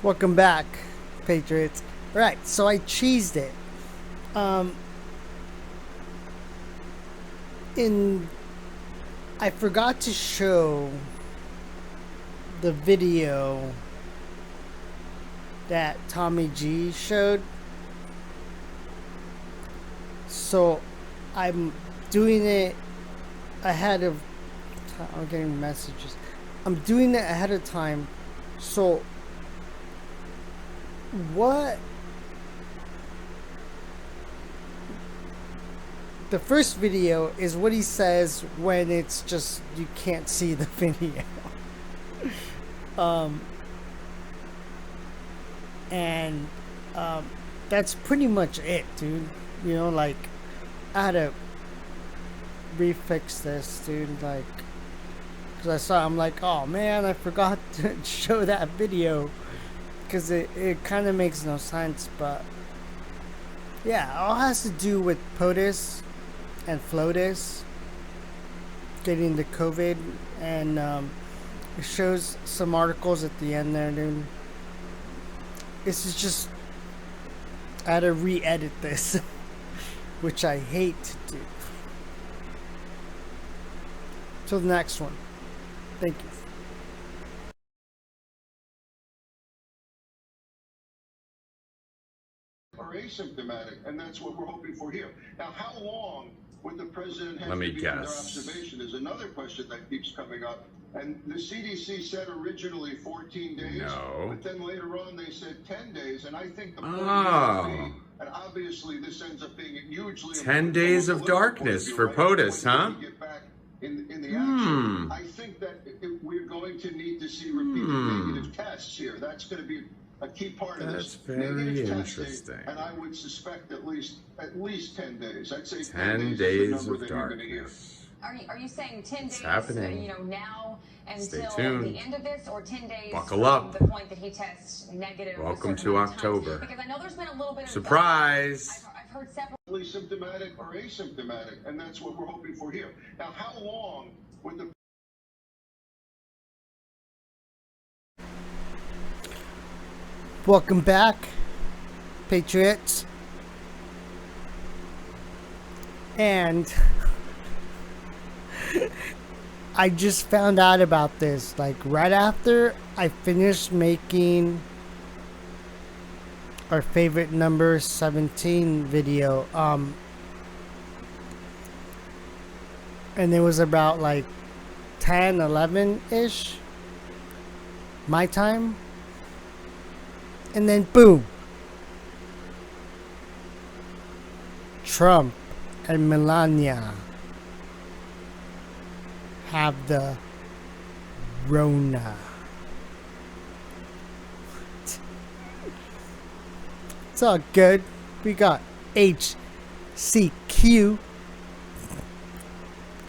Welcome back, Patriots. Alright, so I cheesed it. I forgot to show the video that Tommy G showed. So I'm doing it ahead of time. I'm getting messages. I'm doing it ahead of time. So what the first video is what he says when it's just you can't see the video. That's pretty much it, dude. You know, like, I had to refix this, dude, like, because I'm like, oh man, I forgot to show that video, because it kind of makes no sense. But yeah, it all has to do with POTUS and FLOTUS getting the COVID, and it shows some articles at the end there, dude. This is just, I had to re-edit this, which I hate to do. Till the next one. Thank you. Are asymptomatic, and that's what we're hoping for here. Now, how long would the president have Let me to be guess. under observation is another question that keeps coming up. And the CDC said originally 14 days, No. but then later on they said 10 days, and I think the point Oh. and obviously this ends up being hugely 10 days of darkness for POTUS, huh? Get back in the action. I think that we're going to need to see repeated negative tests here. That's going to be a key part of this. That's very interesting. Testing, and I would suspect at least 10 days. I'd say 10 days of darkness. Are you saying 10 days? Happening. Now Stay until tuned. the end of this, or 10 days Buckle up. from the point that he tests negative? Welcome to October. Because I know there's been a little bit of surprise. I've heard several. Symptomatic or asymptomatic, and that's what we're hoping for here. Now, how long would the Welcome back, Patriots. And I just found out about this, like, right after I finished making our favorite number 17 video. And it was about like 10, 11-ish my time. And then boom, Trump and Melania have the Rona. It's all good. We got HCQ.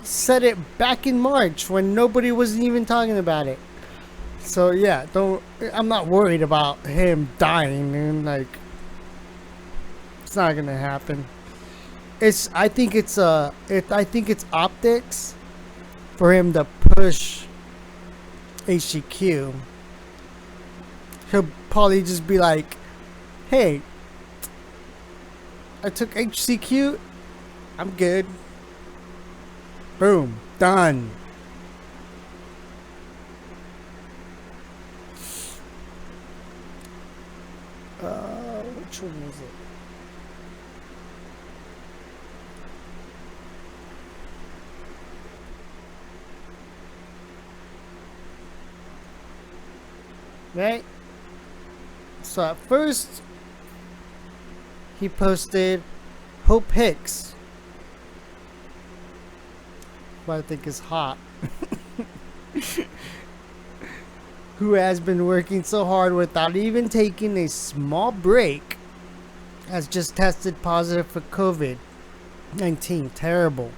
Said it back in March when nobody was even talking about it. So yeah, I'm not worried about him dying, and like, it's not gonna happen. I think it's optics for him to push HCQ. He'll probably just be like, hey, I took HCQ, I'm good. Boom, done. Which one is it? Right? So at first, he posted Hope Hicks, who I think is hot, who has been working so hard without even taking a small break, has just tested positive for COVID-19. Terrible.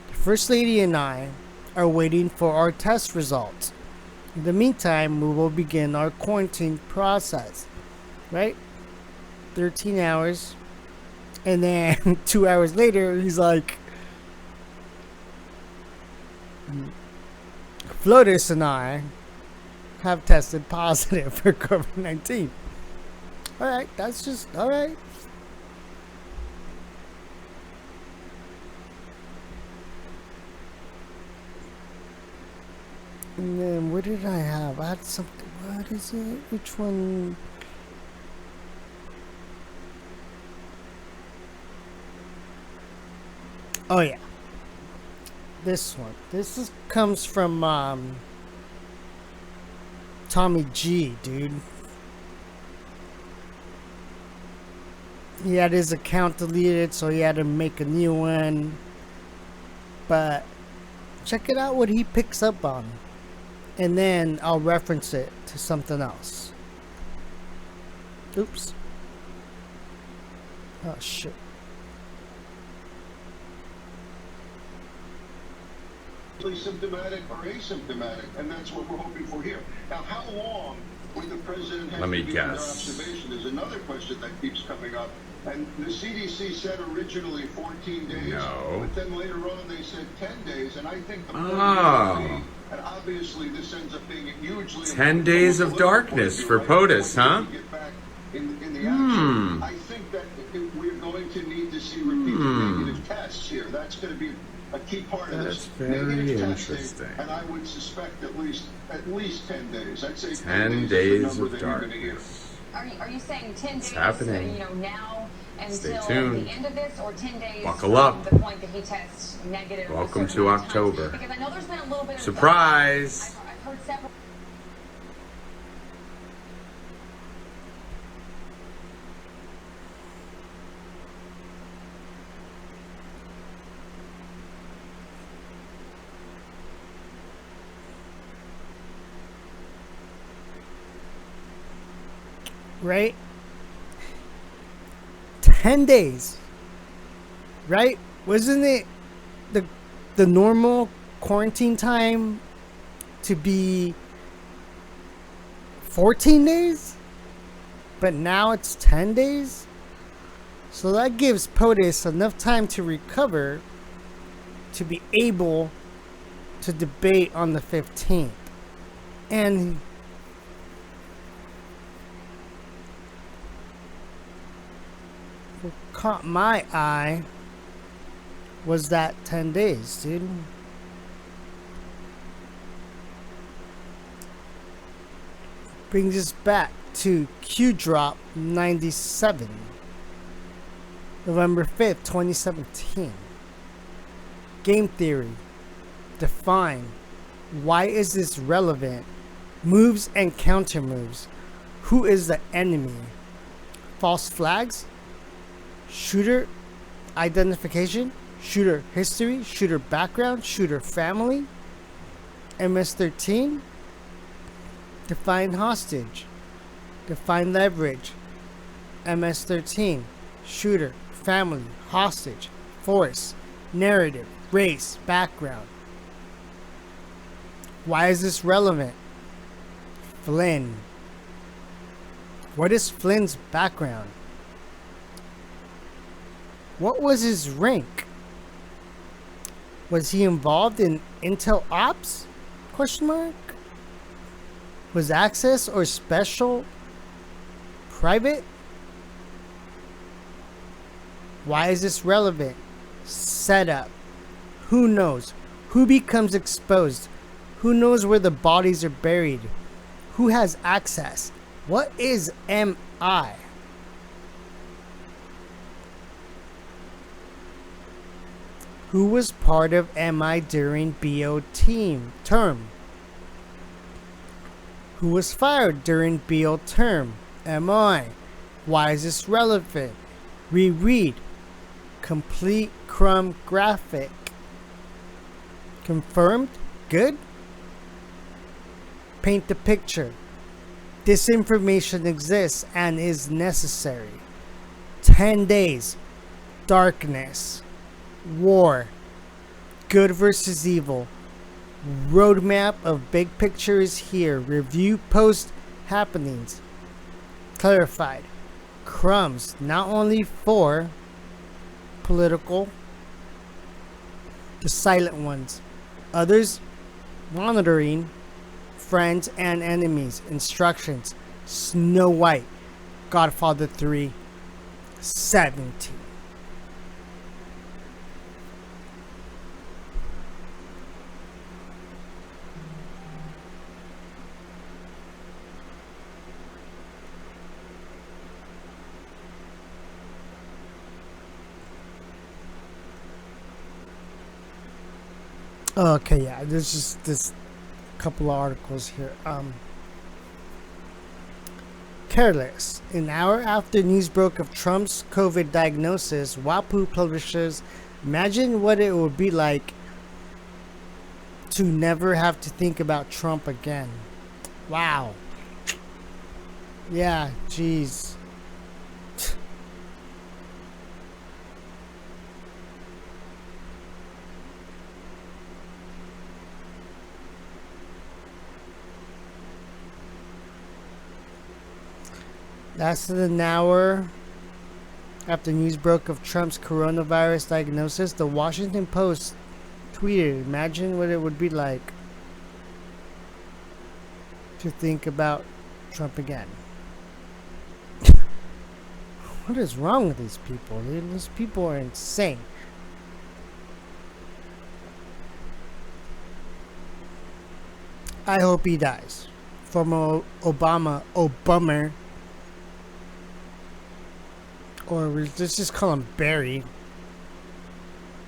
The First Lady and I are waiting for our test results. In the meantime, we will begin our quarantine process. Right? 13 hours. And then 2 hours later, he's like, FLOTUS and I have tested positive for COVID-19. All right, that's just all right. And then what did I have? I had something. What is it? Which one? Oh yeah, this one. Comes from Tommy G, dude. He had his account deleted, so he had to make a new one. But check it out what he picks up on. And then I'll reference it to something else. Oops. Oh shit. Symptomatic or asymptomatic, and that's what we're hoping for here. Now, how long would the president have Let me to be under guess. observation is another question that keeps coming up. And the CDC said originally 14 days, No. but then later on they said 10 days, and I think the point Oh. is, and obviously this ends up being hugely 10 days of darkness for POTUS, huh? Get back in the action. I think that we're going to need to see repeated negative tests here. That's going to be a key part of That's this. very Negative testing, interesting. and I would suspect at least 10 days. I'd say 10 is days the number of that you're gonna hear. darkness. Are you saying 10 It's days, happening. you know, now Stay until tuned. the end of this, or 10 days Buckle from up. the point that he tests negative? a Welcome certain to amount of times? October. Because I know there's been a little bit of Surprise! I've heard several. Right? 10 days. Right? Wasn't it the normal quarantine time to be 14 days? But now it's 10 days? So that gives POTUS enough time to recover to be able to debate on the 15th. And what caught my eye was that 10 days, dude. Brings us back to Q Drop 97, November 5th, 2017. Game theory. Define. Why is this relevant? Moves and counter moves. Who is the enemy? False flags? Shooter identification? Shooter history? Shooter background? Shooter family? MS-13? Define hostage. Define leverage. MS-13. Shooter, family, hostage, force, narrative, race, background. Why is this relevant? Flynn. What is Flynn's background? What was his rank? Was he involved in Intel Ops? Question mark. Was access or special private? Why is this relevant? Setup. Who knows? Who becomes exposed? Who knows where the bodies are buried? Who has access? What is MI? Who was part of MI during BO term? Who was fired during BO term? MI. Why is this relevant? Reread. Complete crumb graphic. Confirmed? Good? Paint the picture. This information exists and is necessary. 10 days. Darkness. War. Good versus evil. Roadmap of big picture is here. Review post happenings. Clarified. Crumbs not only for political, the silent ones. Others monitoring friends and enemies. Instructions. Snow White. Godfather 3. 17. Okay, yeah, there's just this couple of articles here. Careless. An hour after news broke of Trump's COVID diagnosis, Wapu publishers imagine what it would be like to never have to think about Trump again. Wow. Yeah, jeez. Less than an hour after news broke of Trump's coronavirus diagnosis, the Washington Post tweeted, imagine what it would be like to think about Trump again. What is wrong with these people, dude? These people are insane. I hope he dies. Former Obama, or let's just call him Barry,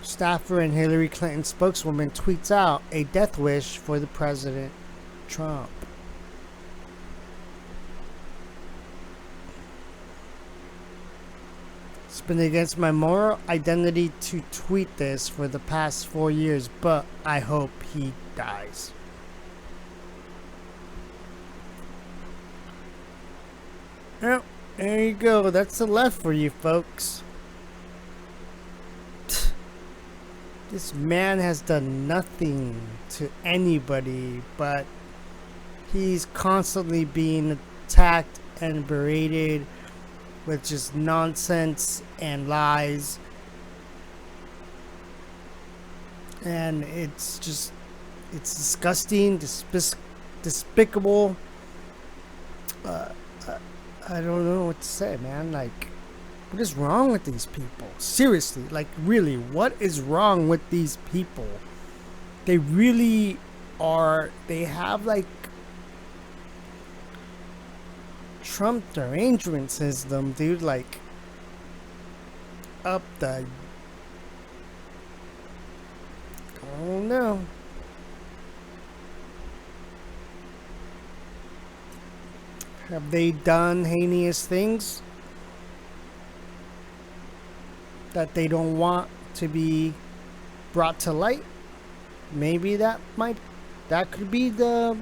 staffer and Hillary Clinton spokeswoman, tweets out a death wish for the President Trump. It's been against my moral identity to tweet this for the past 4 years, but I hope he dies. Yep. There you go. That's the left for you folks. This man has done nothing to anybody, but he's constantly being attacked and berated with just nonsense and lies. And it's disgusting, despicable. I don't know what to say, man. Like, what is wrong with these people? Seriously, like, really, what is wrong with these people? They really are, they have, like, Trump derangement system, dude, like, up the, I don't know. Have they done heinous things that they don't want to be brought to light? Maybe that could be the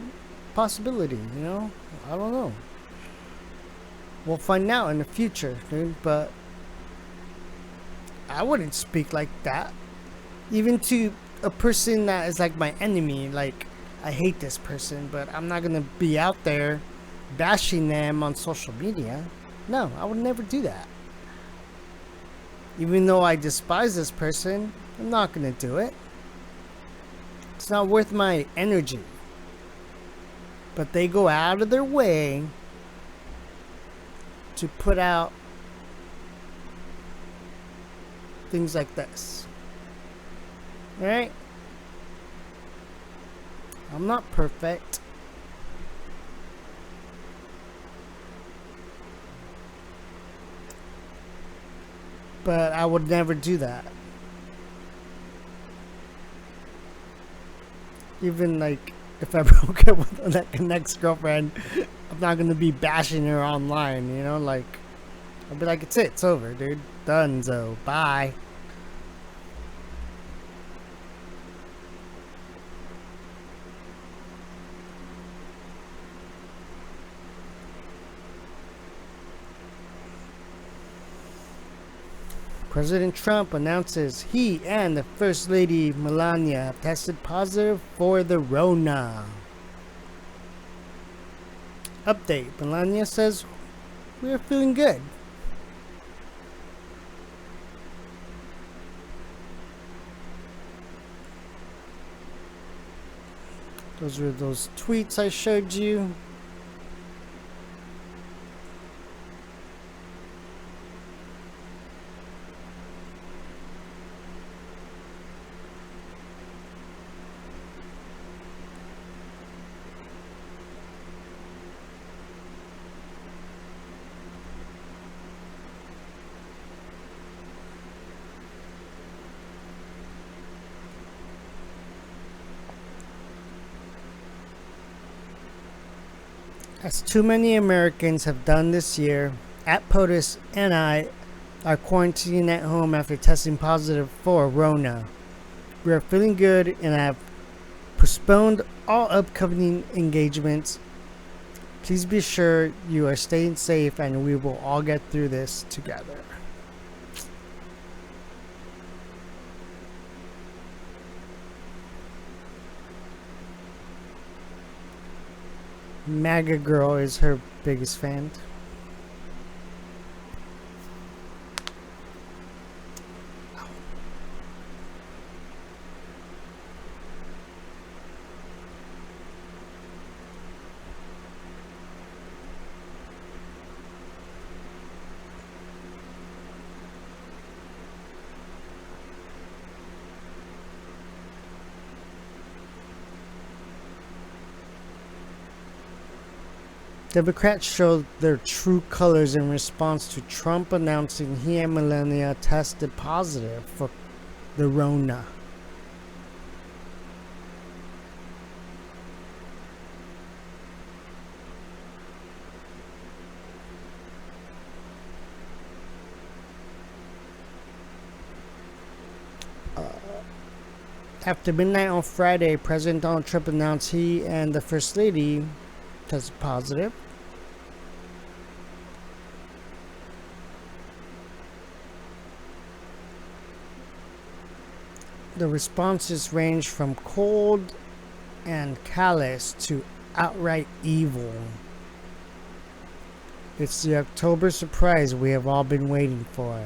possibility, you know? I don't know. We'll find out in the future, dude, but I wouldn't speak like that. Even to a person that is like my enemy, like, I hate this person, but I'm not gonna be out there bashing them on social media. No, I would never do that. Even though I despise this person, I'm not gonna do it. It's not worth my energy. But they go out of their way to put out things like this. Alright? I'm not perfect. But I would never do that. Even like if I broke up with like an ex-girlfriend, I'm not gonna be bashing her online, you know, like I'll be like, it's over, dude. Donezo. Bye. President Trump announces he and the First Lady Melania have tested positive for the Rona. Update. Melania says, we're feeling good. Those were those tweets I showed you. As too many Americans have done this year, at POTUS and I are quarantining at home after testing positive for Rona. We are feeling good and have postponed all upcoming engagements. Please be sure you are staying safe and we will all get through this together. MAGA girl is her biggest fan. Democrats showed their true colors in response to Trump announcing he and Melania tested positive for the Rona. After midnight on Friday, President Donald Trump announced he and the First Lady tested positive. The responses range from cold and callous to outright evil. It's the October surprise we have all been waiting for.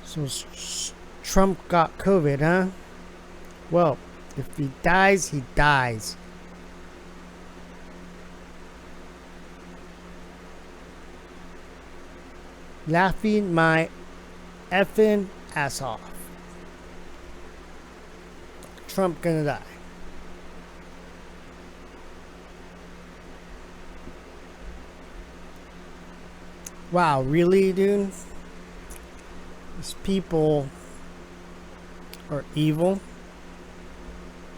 So Trump got COVID, huh? Well, if he dies, he dies. Laughing my effing ass off. Trump gonna die. Wow, really, dude? These people are evil.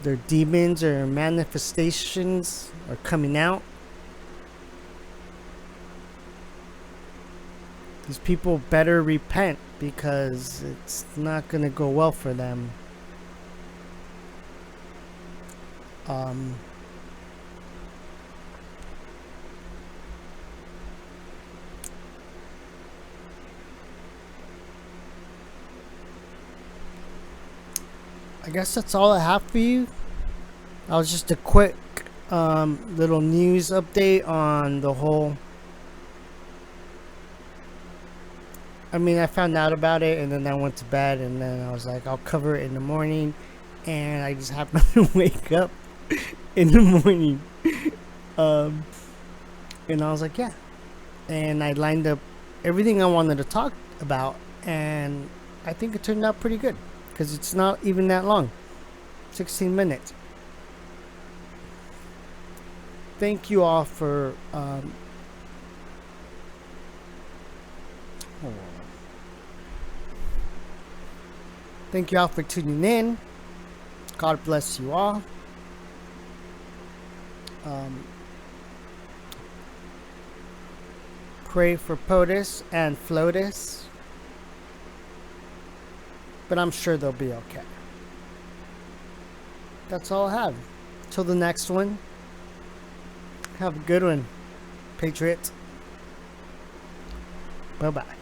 Their demons or manifestations are coming out. These people better repent because it's not going to go well for them. I guess that's all I have for you. That was just a quick little news update on the whole. I mean, I found out about it and then I went to bed and then I was like, I'll cover it in the morning. And I just happened to wake up in the morning. And I was like, yeah. And I lined up everything I wanted to talk about. And I think it turned out pretty good. Because it's not even that long. 16 minutes. Thank you all for... Thank you all for tuning in. God bless you all. Pray for POTUS and FLOTUS. But I'm sure they'll be okay. That's all I have. Till the next one. Have a good one, Patriots. Bye-bye.